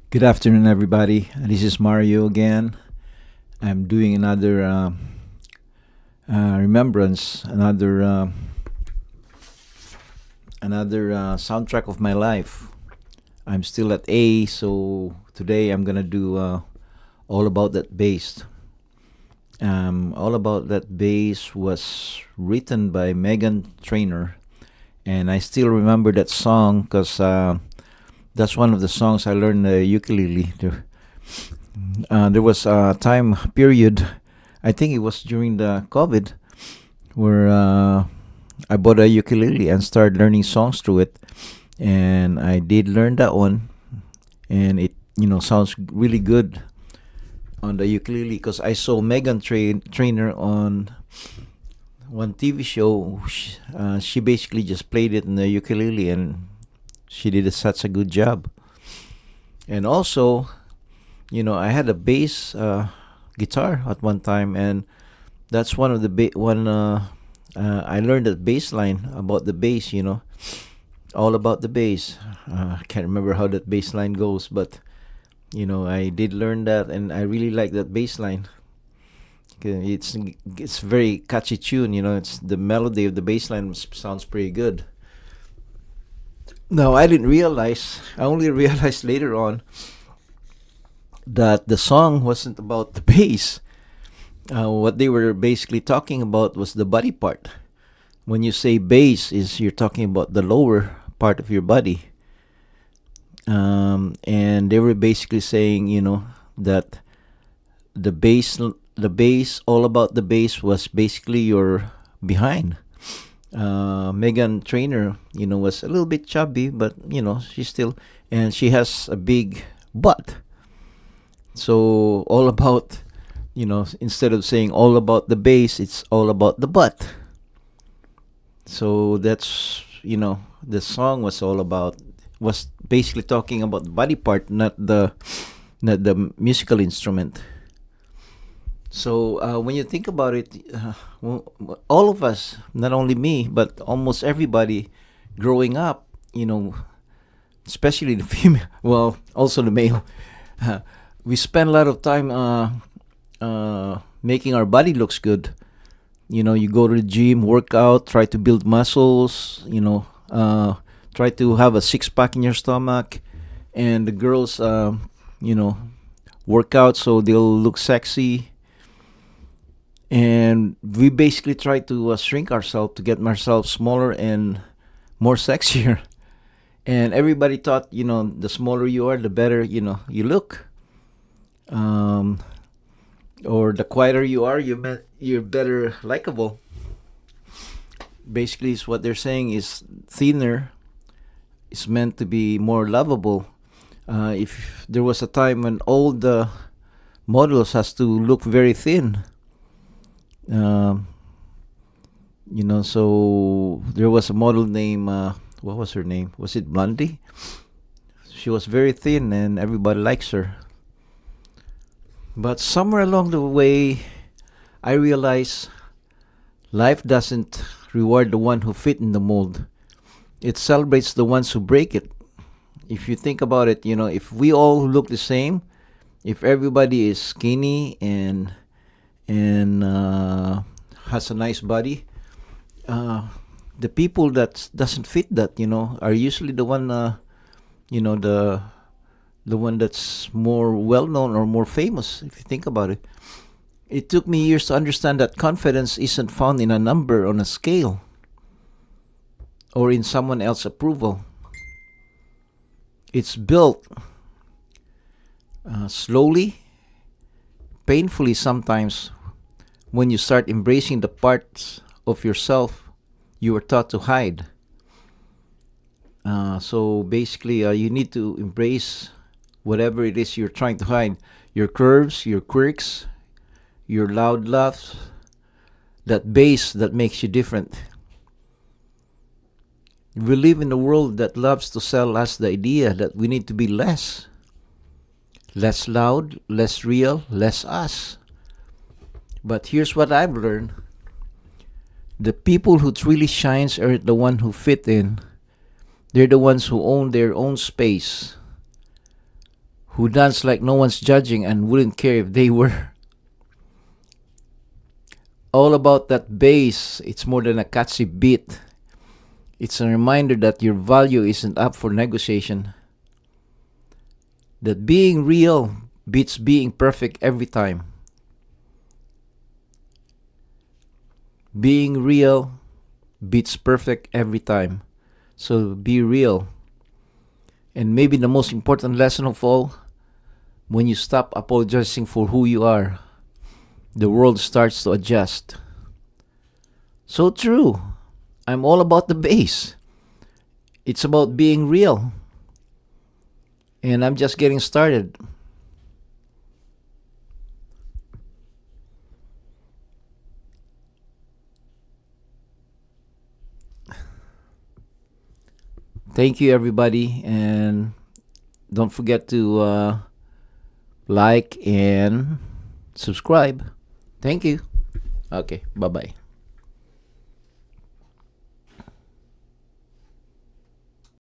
Good afternoon, everybody. This is Mario again. I'm doing another remembrance, another soundtrack of my life. I'm still at A, so today I'm gonna do all about that bass. All about that bass was written by Meghan Trainor, and I still remember that song because that's one of the songs I learned the ukulele. There was a time period, I think it was during the COVID, where I bought a ukulele and started learning songs through it. And I did learn that one, and it sounds really good on the ukulele because I saw Trainer on one TV show. She basically just played it in the ukulele, and she did such a good job. And also, I had a bass guitar at one time, and that's one of the one. I learned that bass line about the bass. All about the bass. I can't remember how that bass line goes, but I did learn that, and I really like that bass line. It's very catchy tune. It's the melody of the bass line sounds pretty good. No, I didn't realize. I only realized later on that the song wasn't about the bass. What they were basically talking about was the body part. When you say bass, is you're talking about the lower part of your body. And they were basically saying, that the bass, all about the bass was basically your behind. Megan Trainer, was a little bit chubby, but she's still, and she has a big butt. So all about, instead of saying all about the bass, it's all about the butt. So that's, the song was basically talking about the body part, not the musical instrument. So when you think about it, all of us, not only me, but almost everybody growing up, especially the female, well, also the male, we spend a lot of time making our body looks good. You go to the gym, work out, try to build muscles, try to have a six pack in your stomach, and the girls, you know, work out so they'll look sexy. And we basically try to shrink ourselves to get ourselves smaller and more sexier. And everybody thought, the smaller you are, the better, you look. Um, or the quieter you are, you're better likable. Basically, is what they're saying is thinner is meant to be more lovable. If there was a time when all the models has to look very thin, um, so there was a model named what was her name? Was it Blondie? She was very thin, and everybody likes her. But somewhere along the way, I realized life doesn't reward the one who fit in the mold. It celebrates the ones who break it. If you think about it, if we all look the same, if everybody is skinny and has a nice body, uh, the people that doesn't fit that, are usually the one, you know, the one that's more well known or more famous. If you think about it, it took me years to understand that confidence isn't found in a number on a scale or in someone else's approval. It's built slowly, painfully sometimes, when you start embracing the parts of yourself you were taught to hide. So basically, you need to embrace whatever it is you're trying to hide, your curves, your quirks, your loud laughs, that bass that makes you different. We live in a world that loves to sell us the idea that we need to be less loud, less real, less us. But here's what I've learned. The people who truly shines are the ones who fit in. They're the ones who own their own space, who dance like no one's judging and wouldn't care if they were. All about that bass. It's more than a catchy beat. It's a reminder that your value isn't up for negotiation. That being real beats being perfect every time. Being real beats perfect every time. So be real. And maybe the most important lesson of all, when you stop apologizing for who you are, the world starts to adjust. So true. I'm all about the bass. It's about being real. And I'm just getting started. Thank you, everybody. And don't forget to like and subscribe. Thank you. Okay, bye bye.